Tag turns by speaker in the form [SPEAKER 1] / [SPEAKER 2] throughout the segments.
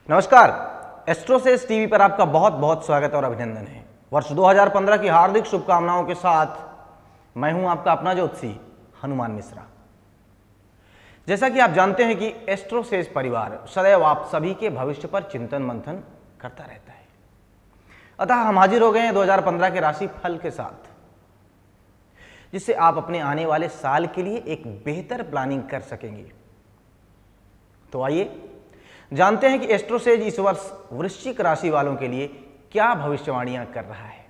[SPEAKER 1] नमस्कार, एस्ट्रोसेज टीवी पर आपका बहुत बहुत स्वागत और अभिनंदन है। वर्ष 2015 की हार्दिक शुभकामनाओं के साथ मैं हूं आपका अपना ज्योतिषी हनुमान मिश्रा। जैसा कि आप जानते हैं कि एस्ट्रोसेज परिवार सदैव आप सभी के भविष्य पर चिंतन मंथन करता रहता है। अतः हम हाजिर हो गए हैं 2015 के राशि फल के साथ, जिससे आप अपने आने वाले साल के लिए एक बेहतर प्लानिंग कर सकेंगे। तो आइए जानते हैं कि एस्ट्रोसेज इस वर्ष वृश्चिक राशि वालों के लिए क्या भविष्यवाणियां कर रहा है।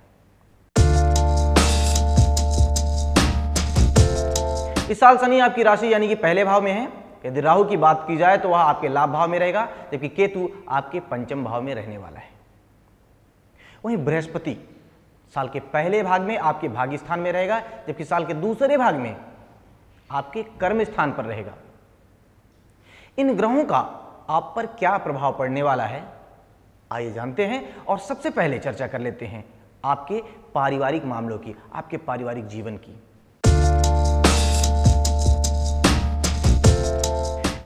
[SPEAKER 1] इस साल शनि आपकी राशि यानी कि पहले भाव में है। यदि राहु की बात की जाए तो वह आपके लाभ भाव में रहेगा, जबकि केतु आपके पंचम भाव में रहने वाला है। वहीं बृहस्पति साल के पहले भाग में आपके भाग्य स्थान में रहेगा, जबकि साल के दूसरे भाग में आपके कर्म स्थान पर रहेगा। इन ग्रहों का आप पर क्या प्रभाव पड़ने वाला है, आइए जानते हैं। और सबसे पहले चर्चा कर लेते हैं आपके पारिवारिक मामलों की, आपके पारिवारिक जीवन की।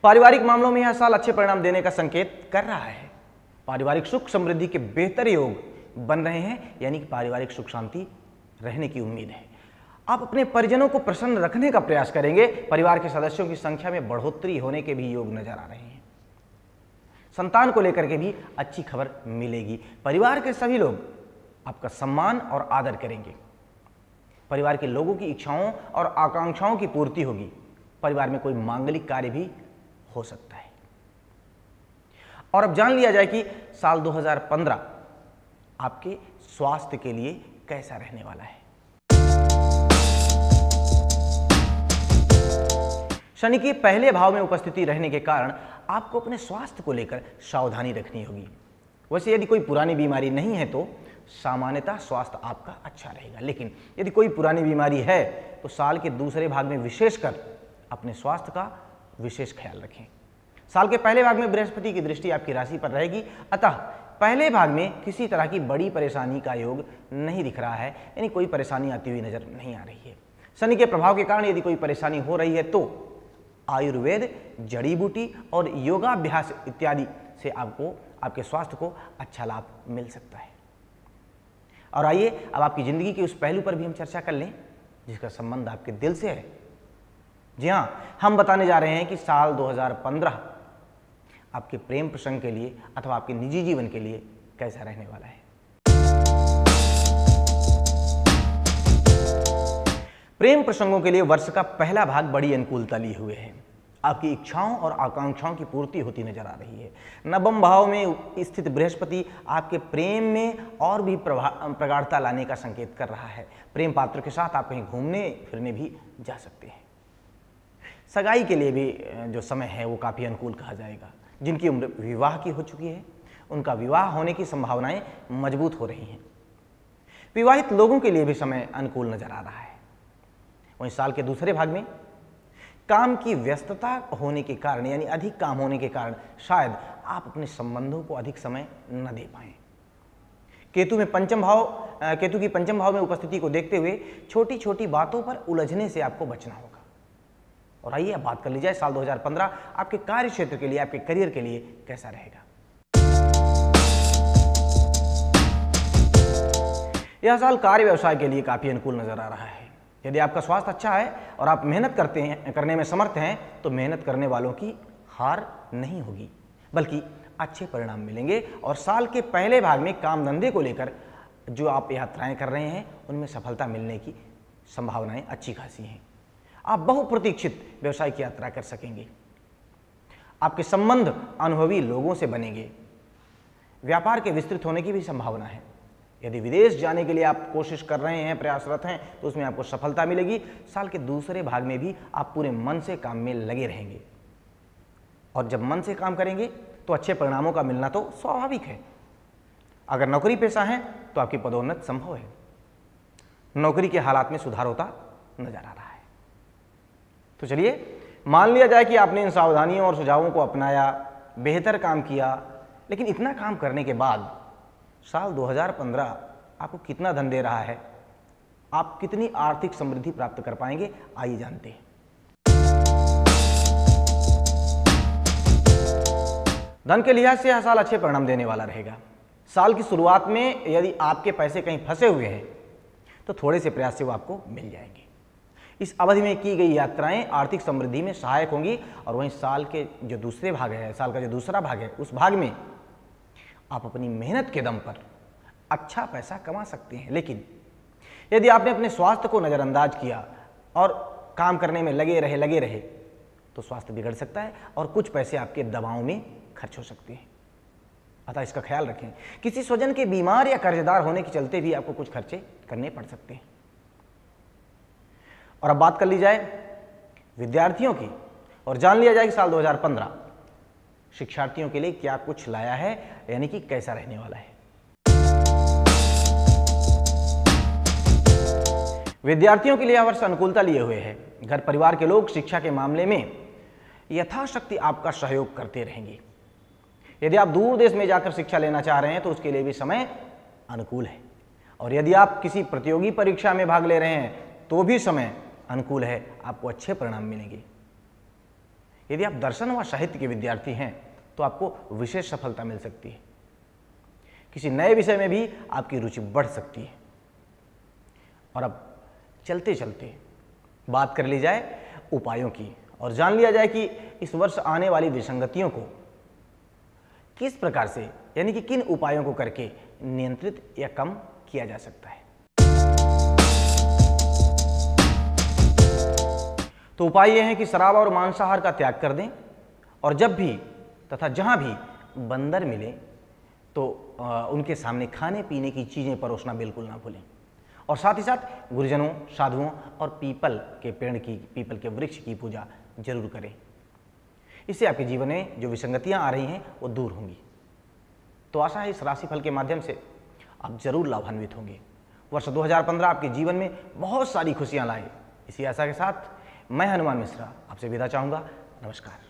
[SPEAKER 1] पारिवारिक मामलों में यह साल अच्छे परिणाम देने का संकेत कर रहा है। पारिवारिक सुख समृद्धि के बेहतर योग बन रहे हैं, यानी कि पारिवारिक सुख शांति रहने की उम्मीद है। आप अपने परिजनों को प्रसन्न रखने का प्रयास करेंगे। परिवार के सदस्यों की संख्या में बढ़ोतरी होने के भी योग नजर आ रहे हैं। संतान को लेकर के भी अच्छी खबर मिलेगी। परिवार के सभी लोग आपका सम्मान और आदर करेंगे। परिवार के लोगों की इच्छाओं और आकांक्षाओं की पूर्ति होगी। परिवार में कोई मांगलिक कार्य भी हो सकता है। और अब जान लिया जाए कि साल 2015 आपके स्वास्थ्य के लिए कैसा रहने वाला है। शनि के पहले भाव में उपस्थिति रहने के कारण आपको अपने स्वास्थ्य को लेकर सावधानी रखनी होगी। वैसे यदि कोई पुरानी बीमारी नहीं है तो सामान्यतः स्वास्थ्य आपका अच्छा रहेगा, लेकिन यदि कोई पुरानी बीमारी है तो साल के दूसरे भाग में विशेषकर अपने स्वास्थ्य का विशेष ख्याल रखें। साल के पहले भाग में बृहस्पति की दृष्टि आपकी राशि पर रहेगी, अतः पहले भाग में किसी तरह की बड़ी परेशानी का योग नहीं दिख रहा है, यानी कोई परेशानी आती हुई नजर नहीं आ रही है। शनि के प्रभाव के कारण यदि कोई परेशानी हो रही है तो आयुर्वेद, जड़ी बूटी और योगाभ्यास इत्यादि से आपको आपके स्वास्थ्य को अच्छा लाभ मिल सकता है। और आइए अब आपकी जिंदगी के उस पहलू पर भी हम चर्चा कर लें जिसका संबंध आपके दिल से है। जी हाँ, हम बताने जा रहे हैं कि साल 2015 आपके प्रेम प्रसंग के लिए अथवा आपके निजी जीवन के लिए कैसा रहने वाला है। प्रेम प्रसंगों के लिए वर्ष का पहला भाग बड़ी अनुकूलता लिए हुए है। आपकी इच्छाओं और आकांक्षाओं की पूर्ति होती नजर आ रही है। नवम भाव में स्थित बृहस्पति आपके प्रेम में और भी प्रगाढ़ता लाने का संकेत कर रहा है। प्रेम पात्र के साथ आप कहीं घूमने फिरने भी जा सकते हैं। सगाई के लिए भी जो समय है वो काफ़ी अनुकूल कहा जाएगा। जिनकी उम्र विवाह की हो चुकी है उनका विवाह होने की संभावनाएं मजबूत हो रही हैं। विवाहित लोगों के लिए भी समय अनुकूल नजर आ रहा है। वहीं साल के दूसरे भाग में काम की व्यस्तता होने के कारण, यानी अधिक काम होने के कारण शायद आप अपने संबंधों को अधिक समय न दे पाएं। केतु की पंचम भाव में उपस्थिति को देखते हुए छोटी छोटी बातों पर उलझने से आपको बचना होगा। और आइए अब बात कर ली जाए साल 2015 आपके कार्य क्षेत्र के लिए, आपके करियर के लिए कैसा रहेगा। यह साल कार्य व्यवसाय के लिए काफी अनुकूल नजर आ रहा है। यदि आपका स्वास्थ्य अच्छा है और आप मेहनत करने में समर्थ हैं तो मेहनत करने वालों की हार नहीं होगी, बल्कि अच्छे परिणाम मिलेंगे। और साल के पहले भाग में काम धंधे को लेकर जो आप यात्राएं कर रहे हैं उनमें सफलता मिलने की संभावनाएं अच्छी खासी हैं। आप बहुप्रतीक्षित व्यवसाय की यात्रा कर सकेंगे। आपके संबंध अनुभवी लोगों से बनेंगे। व्यापार के विस्तृत होने की भी संभावना है। यदि विदेश जाने के लिए आप कोशिश कर रहे हैं, प्रयासरत हैं, तो उसमें आपको सफलता मिलेगी। साल के दूसरे भाग में भी आप पूरे मन से काम में लगे रहेंगे। और जब मन से काम करेंगे तो अच्छे परिणामों का मिलना तो स्वाभाविक है। अगर नौकरी पेशा है तो आपकी पदोन्नति संभव है। नौकरी के हालात में सुधार होता नजर आ रहा है। तो चलिए मान लिया जाए कि आपने इन सावधानियों और सुझावों को अपनाया, बेहतर काम किया, लेकिन इतना काम करने के बाद साल 2015 आपको कितना धन दे रहा है, आप कितनी आर्थिक समृद्धि प्राप्त कर पाएंगे, आइए जानते हैं। धन के लिहाज से यह साल अच्छे परिणाम देने वाला रहेगा। साल की शुरुआत में यदि आपके पैसे कहीं फंसे हुए हैं तो थोड़े से प्रयास से वो आपको मिल जाएंगे। इस अवधि में की गई यात्राएं आर्थिक समृद्धि में सहायक होंगी और वहीं साल के जो दूसरे भाग है, साल का जो दूसरा भाग है, उस भाग में आप अपनी मेहनत के दम पर अच्छा पैसा कमा सकते हैं। लेकिन यदि आपने अपने स्वास्थ्य को नज़रअंदाज किया और काम करने में लगे रहे तो स्वास्थ्य बिगड़ सकता है और कुछ पैसे आपके दवाओं में खर्च हो सकते हैं। अतः इसका ख्याल रखें। किसी स्वजन के बीमार या कर्जदार होने के चलते भी आपको कुछ खर्चे करने पड़ सकते हैं। और अब बात कर ली जाए विद्यार्थियों की और जान लिया जाए कि साल 2015 शिक्षार्थियों के लिए क्या कुछ लाया है, यानी कि कैसा रहने वाला है। विद्यार्थियों के लिए यह वर्ष अनुकूलता लिए हुए है। घर परिवार के लोग शिक्षा के मामले में यथाशक्ति आपका सहयोग करते रहेंगे। यदि आप दूर देश में जाकर शिक्षा लेना चाह रहे हैं तो उसके लिए भी समय अनुकूल है। और यदि आप किसी प्रतियोगी परीक्षा में भाग ले रहे हैं तो भी समय अनुकूल है, आपको अच्छे परिणाम मिलेंगे। यदि आप दर्शन व साहित्य के विद्यार्थी हैं तो आपको विशेष सफलता मिल सकती है। किसी नए विषय में भी आपकी रुचि बढ़ सकती है। और अब चलते चलते बात कर ली जाए उपायों की और जान लिया जाए कि इस वर्ष आने वाली विसंगतियों को किस प्रकार से, यानी कि किन उपायों को करके नियंत्रित या कम किया जा सकता है। तो उपाय यह है कि शराब और मांसाहार का त्याग कर दें और जब भी तथा जहां भी बंदर मिले तो उनके सामने खाने पीने की चीजें परोसना बिल्कुल ना भूलें। और साथ ही साथ गुरुजनों, साधुओं और पीपल के पेड़ की, पीपल के वृक्ष की पूजा जरूर करें। इससे आपके जीवन में जो विसंगतियां आ रही हैं वो दूर होंगी। तो आशा है इस राशिफल के माध्यम से आप जरूर लाभान्वित होंगे। वर्ष 2015 आपके जीवन में बहुत सारी खुशियां लाए। इसी आशा के साथ मैं हनुमान मिश्रा आपसे विदा चाहूँगा। नमस्कार।